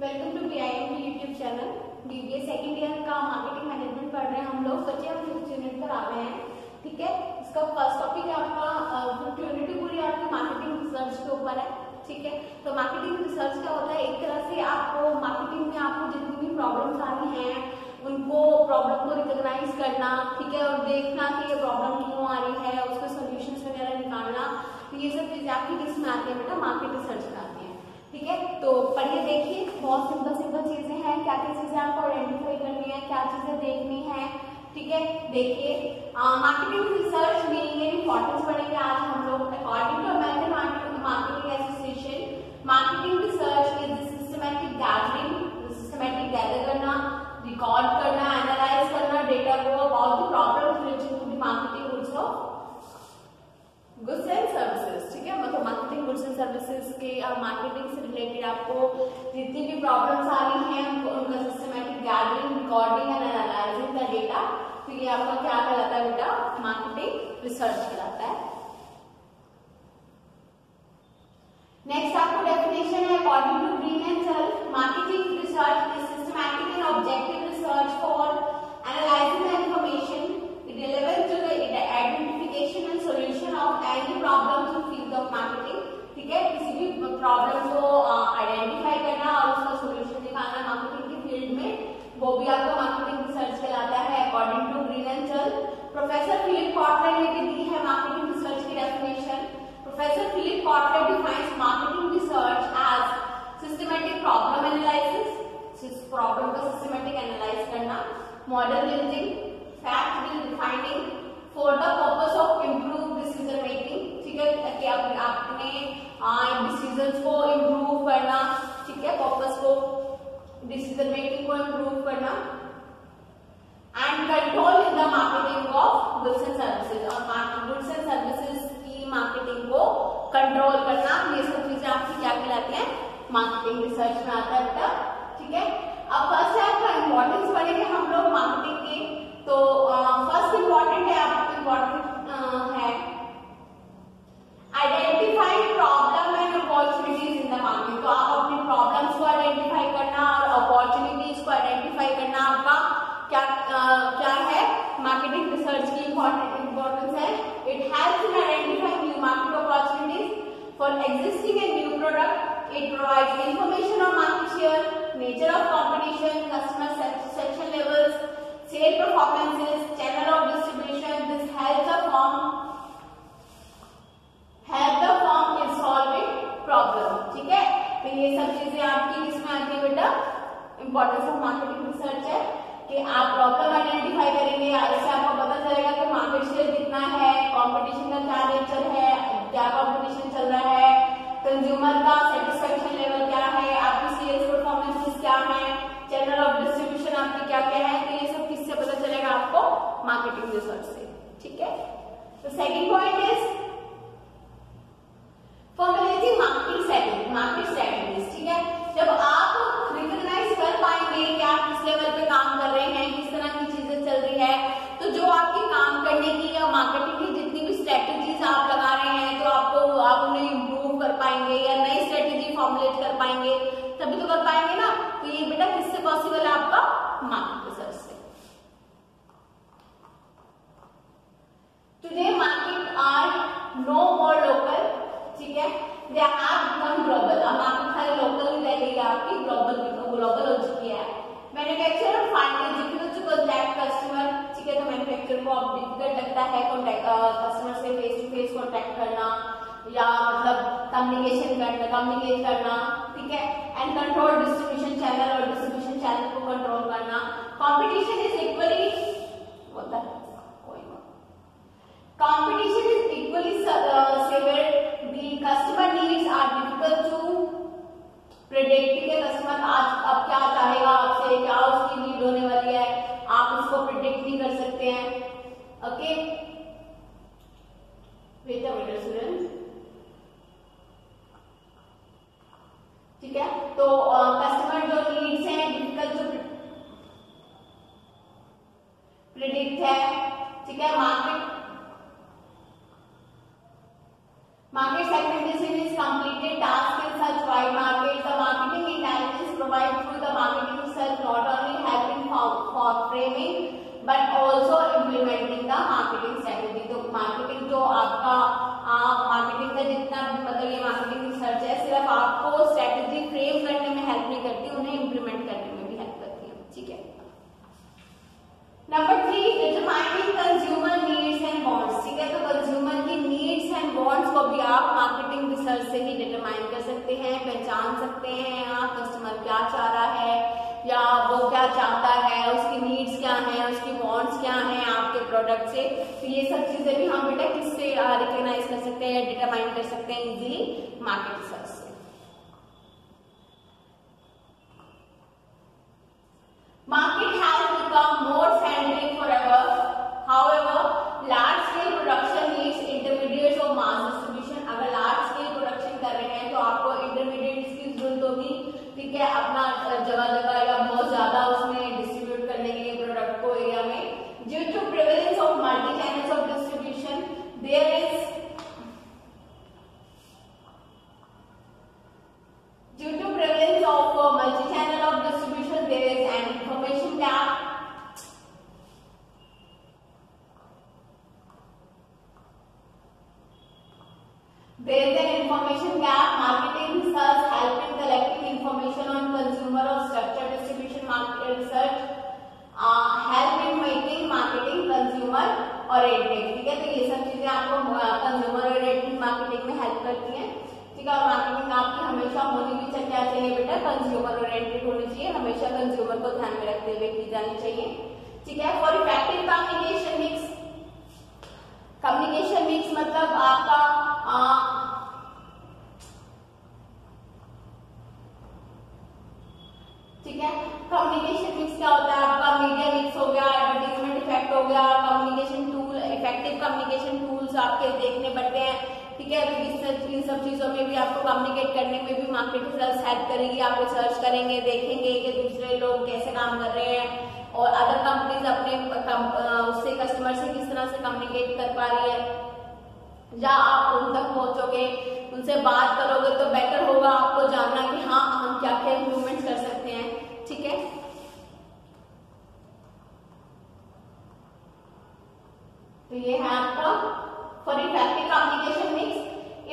Welcome to BIM YouTube channel. BBA second year का marketing management पढ़ रहे हैं हम लोग। बच्चे हम 5th यूनिट पर आ गए हैं। ठीक है, इसका फर्स्ट टॉपिक है आपका यूनिट पूरी आपकी मार्केटिंग रिसर्च के ऊपर है। ठीक है, तो मार्केटिंग रिसर्च क्या होता है, एक तरह से आपको मार्केटिंग में आपको जितनी भी प्रॉब्लम्स आ रही हैं उनको प्रॉब्लम को रिकॉग्नाइज करना, ठीक है, और देखना कि ये प्रॉब्लम क्यों आ रही है, उसके सोल्यूशंस वगैरह निकालना। तो ये सब चीजें आपकी किस में आती है बेटा, मार्केट रिसर्च में आती है। ठीक है, तो पढ़िए देखिए, बहुत सिंपल सिंपल चीजें हैं। क्या क्या चीजें आपको आइडेंटिफाई करनी है, क्या चीजें देखनी है। ठीक है, देखिए marketing research meaning and importance पढ़ेंगे आज हम लोग। According to American marketing association, marketing research is systematic gathering, systematic gather करना, रिकॉर्ड करना, एनालाइज करना डेटा को about the problems related to the marketing goods of goods and services. ठीक है, मतलब मार्केटिंग गुड्स एंड सर्विसेज के marketing से related आपको जितनी भी प्रॉब्लम्स आ रही हैं उनका systematic gathering, recording and analysing the data. तो ये आपका क्या कहलाता है बेटा, मार्केटिंग रिसर्च कहलाता है। नेक्स्ट आपको डेफिनेशन है according to Green and Self, marketing research is systematic and objective research for analysing the information relevant to the identification and solution of any problems in field of marketing। ठीक है, किसी भी problem को identify करना और उसका solution निकालना marketing की फील्ड में, वो भी आपका मार्केटिंग रिसर्च कहलाता है according to Green and Self. Professor Philip Kotler ने दी है मार्केटिंग रिसर्च की definition. Professor Philip Kotler defines marketing research as systematic problem analysis, problem का सिस्टमैटिक एनालाइज करना, model building, fact defining for the purpose of improve decision making. ठीक है, कि आपने डिसीजंस को इम्प्रूव करना, ठीक है, पर्पस को, डिसीजन मेकिंग को इम्प्रूव करना, and control in the marketing of goods and services, और गुड्स एंड सर्विसेज की मार्केटिंग को कंट्रोल करना। ये सब चीजें आपकी क्या कहलाती हैं, मार्केटिंग रिसर्च में आता है बेटा। ठीक है, अब फर्स्ट है आपका इंपॉर्टेंस पढ़ेंगे हम लोग मार्केटिंग के। तो फर्स्ट इंपॉर्टेंट है आपको, इंपॉर्टेंट है identify problem and opportunities in the market. तो आप अपनी प्रॉब्लम्स को आइडेंटिफाई करना और अपॉर्चुनिटीज को आइडेंटिफाई करना आपका क्या है, मार्केटिंग रिसर्च की इंपॉर्टेंस है। It helps in identifying new market opportunities for existing and new product. It provides information on market share, nature of competition, customer satisfaction levels, sale performances, channel of distribution. This helps the firm in solving problem। ठीक है, तो ये सब चीजें आपकी किसमें आती है बेटा, इंपॉर्टेंस ऑफ मार्केटिंग रिसर्च है कि आप प्रॉब्लम आइडेंटिफाई करेंगे, इससे आपको पता चलेगा कि मार्केट शेयर कितना है, कंपटीशन का क्या नेचर है, क्या कंपटीशन चल रहा है, कंज्यूमर का सेटिस्फेक्शन लेवल क्या है, आपकी सेल्स परफॉर्मेंसेस क्या है, चैनल ऑफ डिस्ट्रीब्यूशन आपकी क्या क्या है। तो ये सब किससे पता चलेगा आपको, मार्केटिंग रिसर्च से। ठीक है, तो second point is formulating market strategies. ठीक है, जब आप रिकॉग्नाइज कर पाएंगे कि आप किस लेवल पे काम कर रहे हैं, किस तरह की चीजें चल रही है, तो जो आपकी काम करने की या मार्केटिंग की जितनी भी स्ट्रेटेजीज आप लगा रहे हैं, तो आप उन्हें इम्प्रूव कर पाएंगे या नई स्ट्रेटेजी फॉर्मुलेट कर पाएंगे, तभी तो कर पाएंगे ना। तो ये बेटा किससे पॉसिबल है, आपका मार्केट रिसर्च से। Today market are no more local, ठीक है, दे हैव बिकम ग्लोबल। अब मार्केट खाली लोकल नहीं रह गई, आपकी ग्लोबल हो चुकी है। Manufacturer find it difficult to contact customer. ठीक है, तो मैन्युफैक्चरर को अब डिफिकल्ट लगता है कस्टमर से फेस टू फेस कॉन्टैक्ट करना या मतलब कम्युनिकेट करना। ठीक है, एंड कंट्रोल डिस्ट्रीब्यूशन चैनल, और डिस्ट्रीब्यूशन चैनल को कंट्रोल करना। Competition is equally severe, the customer needs are difficult to predict। ठीक है, कस्टमर आज अब क्या चाहेगा आपसे, क्या उसकी नीड होने वाली है, आप उसको प्रिडिक्ट नहीं कर सकते हैं। Okay, wait a minute students. ठीक है, तो कस्टमर जो नीड्स हैं डिफिकल्ट टू प्रिडिक्ट है। ठीक है, market segmentation is completed task in such wide markets. The marketing intelligence provide आपको स्ट्रेटेजी फ्रेम करने में हेल्प नहीं करती, उन्हें इंप्लीमेंट करने में भी हेल्प करती है। ठीक है। Number 3, determining consumer needs and wants. ठीक है, तो कंज्यूमर की नीड्स एंड वांट्स को भी आप मार्केटिंग रिसर्च से ही डिटरमाइन कर सकते हैं, पहचान सकते हैं आप कस्टमर क्या चाह रहा है या वो क्या चाहता है, उसकी नीड्स क्या है, उसकी वांट्स क्या है आपके प्रोडक्ट से। तो ये सब चीजें भी हम बेटा किससे रिकॉग्नाइज कर सकते हैं, डिटरमाइन कर सकते हैं इजीली मार्केट रिसर्च से। Market has become more friendly forever. However, large scale production needs intermediates or mass distribution. अगर large scale production कर रहे हैं तो आपको intermediates की जरूरत होगी, ठीक है, अपना जगह जगह या बहुत ज्यादा उसमें डिस्ट्रीब्यूट करने के लिए प्रोडक्ट को एरिया में। Due to prevalence of multi channels of distribution, there is due to prevalence of multi-channel of distribution, there is an information gap. There is an information gap. Marketing research help in collecting information on consumer or structured distribution. Market research help in making marketing consumer oriented. ठीक है, तो ये सब चीजें आपको consumer oriented marketing में help करती हैं। ठीक है, और मार्केटिंग आपकी हमेशा होनी भी क्या चाहिए बेटा, कंज्यूमर ओरिएंटेड होनी चाहिए, हमेशा कंज्यूमर को ध्यान में रखते हुए की जानी चाहिए। ठीक है, for effective communication mix. Communication mix मतलब आपका ठीक है, कम्युनिकेशन मिक्स क्या होता है आपका, मीडिया मिक्स हो गया, एडवर्टाइजमेंट इफेक्ट हो गया, communication tool, effective communication tools आपके देखने पड़ते हैं। ठीक है, तो इन सब चीजों में भी आपको कम्युनिकेट करने में भी मार्केट रिसर्च हेल्प करेगी। आप रिसर्च करेंगे, देखेंगे कि दूसरे लोग कैसे काम कर रहे हैं और अदर कंपनीज अपने उससे कस्टमर से किस तरह से कम्युनिकेट कर पा रही है, या आप उन तक पहुंचोगे, उनसे बात करोगे तो बेटर होगा आपको जानना कि हाँ हम क्या क्या इम्प्रूवमेंट कर सकते हैं। ठीक है, तो ये है आपका for effective communication mix.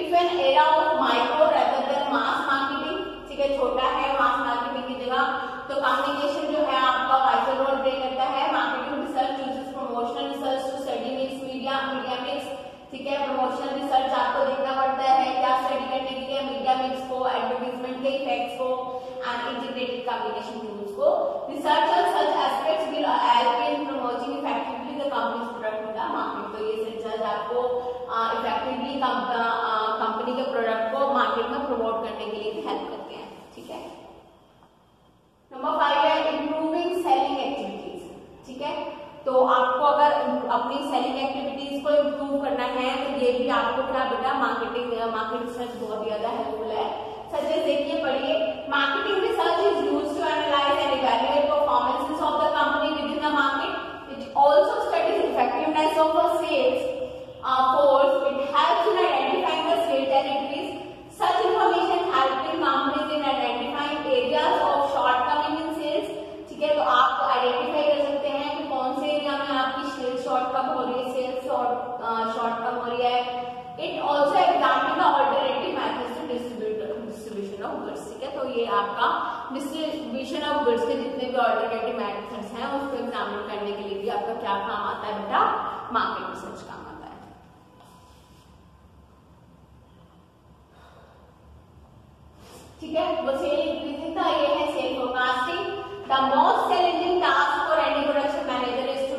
If an area of micro rather then mass marketing, ठीक है, छोटा है मास मार्केटिंग की जगह, तो कम्युनिकेशन जो है आपका वाइटल रोल प्ले करता है। Marketing research uses promotional research to study mix media mix. ठीक है, प्रमोशनल रिसर्च आपको देखना पड़ता है क्या स्टडी करने के लिए, मीडिया मिक्स को, एडवर्टाइजमेंट के इफेक्ट्स को एंड इंटीग्रेटेड कम्युनिकेशन टूल्स को। Research on such aspects will help in promoting effectively the companies product in the market. तो ये रिसर्च आपको इफेक्टिवली कंपनी के प्रोडक्ट को मार्केट में प्रमोट करने के लिए भी हेल्प करते हैं। ठीक है, नंबर 5 है इंप्रूविंग सेलिंग एक्टिविटीज। ठीक है, तो आपको अगर अपनी सेलिंग एक्टिविटीज को इम्प्रूव करना है तो ये भी आपको क्या बेटा मार्केट रिसर्च बहुत ज्यादा हेल्पफुल है। सजेस्ट देखिए, पढ़िए। Marketing research is used to analyse and evaluate performances of the company within the market. It also studies effectiveness of a sales force. It helps in identifying the sales territories. Such information helping companies in identifying areas of shortcoming in sales. ठीक है, तो आप identify कर सकते हैं कि कौन से एरिया में आपकी सेल्स शॉर्टकम हो रही है, सेल्स शॉर्टकम हो रही है। It also examine the alternative methods to distribution of goods. ठीक है, तो ये आपका डिस्ट्रीब्यूशन ऑफ गुड्स के जितने भी ऑल्टरनेटिव मेथड्स हैं उसको एग्जामिन करने के लिए भी आपका क्या काम आता है बेटा, मार्केट रिसर्च काम आता है। ठीक है, वो सेल इंक्रीजिंग था, ये है sale forecasting. The most challenging task for any production manager is to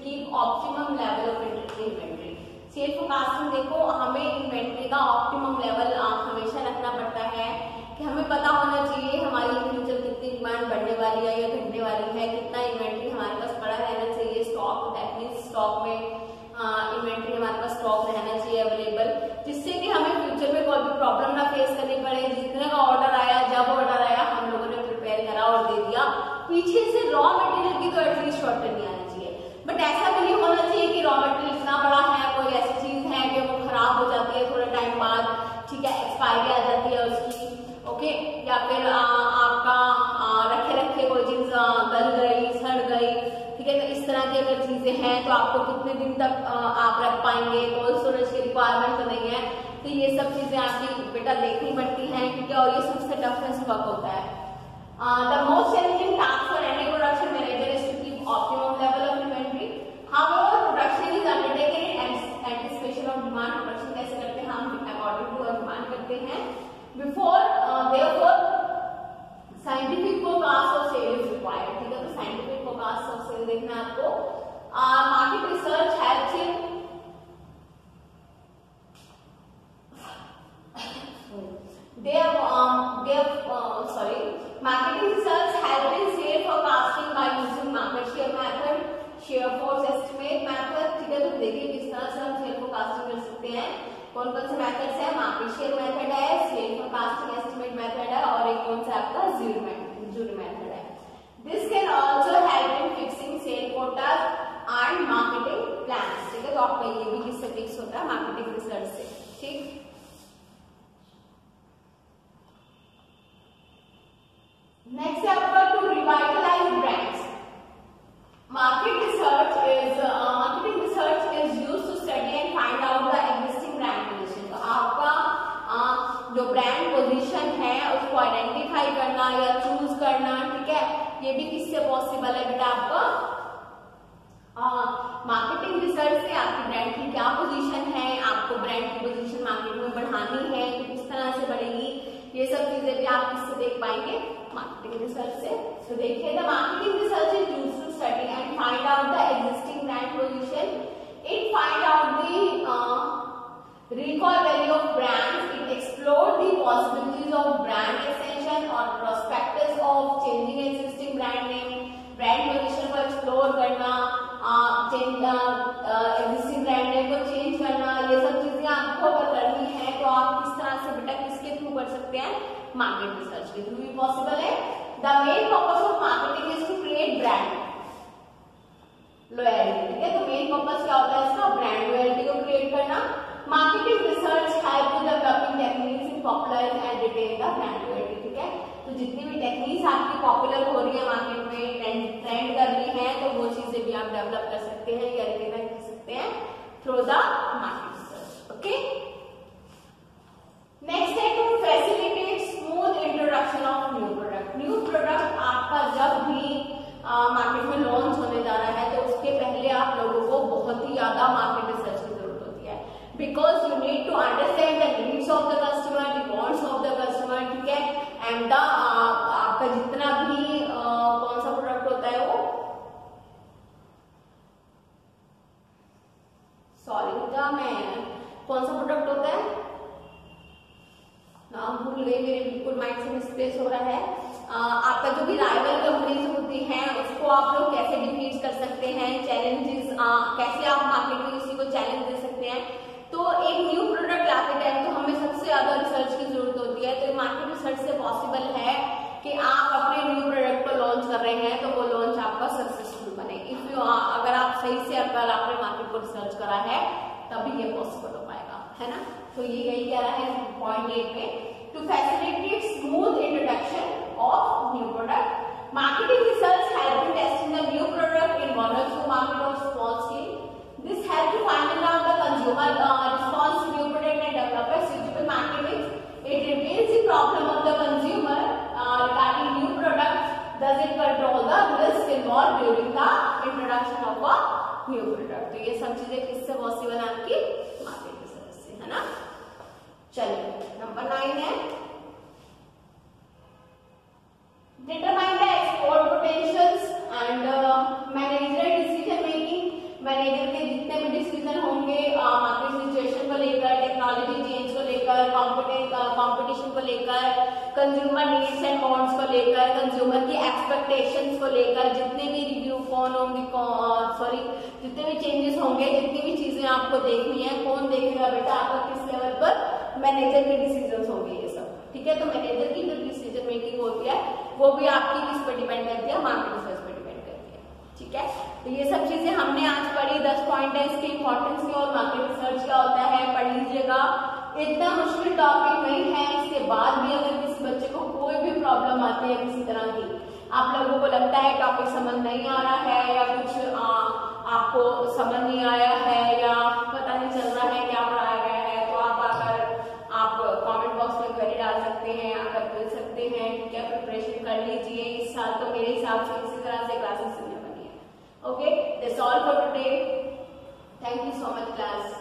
keep optimum level of inventory. Sale forecasting देखो, हमें इन्वेंटरी का ऑप्टिमम लेवल हमेशा रखना पड़ता है कि हमें पता होना चाहिए हमारी फ्यूचर कितनी डिमांड बढ़ने वाली है या घटने वाली है, कितना इन्वेंटरी हमारे पास पड़ा रहना चाहिए स्टॉक, दैट मींस स्टॉक में इन्वेंटरी हमारे पास स्टॉक रहना चाहिए अवेलेबल, जिससे कि हमें फ्यूचर में कोई भी प्रॉब्लम ना फेस करनी पड़े। जितने का ऑर्डर आया, जब ऑर्डर आया हम लोगों ने प्रिपेयर करा और दे दिया, पीछे से रॉ मटेरियल की तो एटलीस्ट शॉर्टेज नहीं आनी चाहिए। बट ऐसा भी नहीं होना चाहिए कि रॉ मटेरियल इतना बड़ा है, कोई ऐसी चीज है कि वो खराब हो जाती है थोड़े टाइम बाद, ठीक है, एक्सपायरी आ जाती है उसकी, ओके, या फिर आपका रखे रखे कोई चीज गल गई, सड़ गई, ठीक है। तो इस तरह की अगर चीजें हैं तो आपको कितने दिन तक आप रख पाएंगे, कोल्ड स्टोरेज की रिक्वायरमेंट तो नहीं है। तो ये सब चीजें आपकी बेटा देखनी पड़ती हैं, क्योंकि और ये सबसे टफेस्ट वर्क होता है। The most challenging task for any production manager is to keep optimum level of inventory. However production is undertaken in anticipation of demand. Production कैसे करते हैं हम? अकॉर्डिंग टू डिमांड करते हैं। Before therefore scientific forecast of sale is required. ठीक है, तो scientific forecast of cell देखना है आपको। Market research helps in marketing research help in sale forecasting by using market share method, share force estimate method। ठीक है, तो देखिए किस तरह से हम सेल फोरकास्टिंग कर सकते हैं। कौन कौन से मेथड्स है? मार्केट शेयर मेथड है, सेल फोरकास्टिंग एस्टिमेट मेथड है, और एक कौन सा आपका ज्यूरी मेथड है। This can also help in fixing sale quotas and marketing plans. ठीक है, तो आपका ये भी किससे फिक्स होता है? मार्केटिंग रिसर्च से। ठीक, नेक्स्ट है आपका to revitalise brands. Marketing research is used to study and find out the existing brand position. तो आपका जो ब्रांड पोजीशन है उसको आइडेंटिफाई करना या चूज करना, ठीक है, ये भी किससे पॉसिबल है बेटा? आपका मार्केटिंग रिसर्च से आपकी ब्रांड की क्या पोजीशन है, आपको ब्रांड की पोजीशन मार्केट में बढ़ानी है तो किस तरह से बढ़ेगी, ये सब चीजें भी आप किससे देख पाएंगे? मार्केटिंग रिसर्च से। So देखिए, the marketing research is used to study and find out the existing brand position. It find out the recall value of brands. It explored the possibilities of brand extension or prospectus of changing existing brand name. Brand position को explore करना, existing brand name को change करना, ये सब चीजें आपको अगर करनी है तो आप किस तरह से बेटा किसके थ्रू कर सकते हैं? मार्केट रिसर्च के थ्रू भी पॉसिबल है। The main purpose of marketing is to create brand loyalty. ठीक है, तो मेन पर्पस क्या होता है इसका? ब्रांड लॉयल्टी को क्रिएट करना। Marketing research help in developing techniques in popular and retain the brand loyalty. ठीक है, तो जितनी भी टेक्निक्स आपकी पॉपुलर हो रही है मार्केट में, ट्रेंड कर रही है, तो वो चीजें भी आप डेवलप कर सकते हैं या रिटेन कर सकते हैं through the market research. Okay, next है to facilitate smooth introduction of new product. New product आपका जब भी मार्केट में लॉन्च होने जा रहा है तो उसके पहले आप लोगों को बहुत ही ज्यादा मार्केट रिसर्च की जरूरत होती है, because you need to understand the needs of the customer, the wants of the customer. ठीक है, एंड द आपका जितना भी कौन सा प्रोडक्ट होता है वो, सॉरी बेटा मैं कौन सा प्रोडक्ट होता है नाम भूल गई, मेरे बिल्कुल माइंड से मिसप्लेस हो रहा है। आपका जो भी राइवल कंपनीज होती हैं उसको आप लोग कैसे डिफीट कर सकते हैं, चैलेंजेस कैसे आप मार्केट में किसी को चैलेंज दे सकते हैं। तो एक न्यू प्रोडक्ट लाते टाइम तो हमें सबसे ज्यादा रिसर्च की जरूरत होती है। तो मार्केट रिसर्च से पॉसिबल है कि आप अपने न्यू प्रोडक्ट को लॉन्च कर रहे हैं तो वो लॉन्च आपका सक्सेसफुल बने। इफ यू अगर आप सही से अगर आपने मार्केट को रिसर्च करा है तभी ये पॉसिबल हो पाएगा, है ना। तो ये यही कह रहा है पॉइंट 8 में, to facilitate smooth introduction of new product. Marketing research help in testing the new product in one or two market or small scale. This helps to find out the consumer response to new product and develop a suitable market mix. It reveals the problem of the consumer regarding new product. Does it control the risk involved during the introduction of a new product? तो ये सब चीजें किससे possible है? आपकी market research से, है ना। चलिए नंबर 9 है determine the export potentials and managerial decision making। Manager के जितने भी डिसीजन होंगे मार्केट सिचुएशन को लेकर, टेक्नोलॉजी चेंज को लेकर, कंपटीशन को लेकर, कंज्यूमर नीड्स एंड वांट्स को लेकर, कंज्यूमर की एक्सपेक्टेशंस को लेकर, जितने भी रिव्यू कौन होंगे, जितने भी चेंजेस होंगे, जितनी भी चीजें आपको देखनी है, कौन देखेगा बेटा? आपका किस लेवल पर? मैनेजर के डिसीजन होंगे ये सब। ठीक है, तो मैनेजर की जो डिसीजन मेकिंग होती है वो भी आपकी किस पर डिपेंड करती है? मार्केट रिसर्च पर डिपेंड करती है। ठीक है, तो ये सब चीजें हमने आज पढ़ी, 10 पॉइंट है इसके इंपॉर्टेंस की और मार्केट रिसर्च क्या होता है पढ़ लीजिएगा। इतना मुश्किल टॉपिक नहीं है। इसके बाद भी अगर किसी बच्चे को कोई भी प्रॉब्लम आती है किसी तरह की, आप लोगों को लगता है टॉपिक समझ नहीं आ रहा है या कुछ आपको समझ नहीं आया है या पता नहीं चल रहा है क्या पढ़ाया गया है, तो आप आकर आप कमेंट बॉक्स सकते हैं, ठीक है, प्रिपरेशन कर लीजिए। इस साल तो मेरे हिसाब से इसी तरह से क्लासेस चलने वाली है। Okay, that's all for today. Thank you so much class.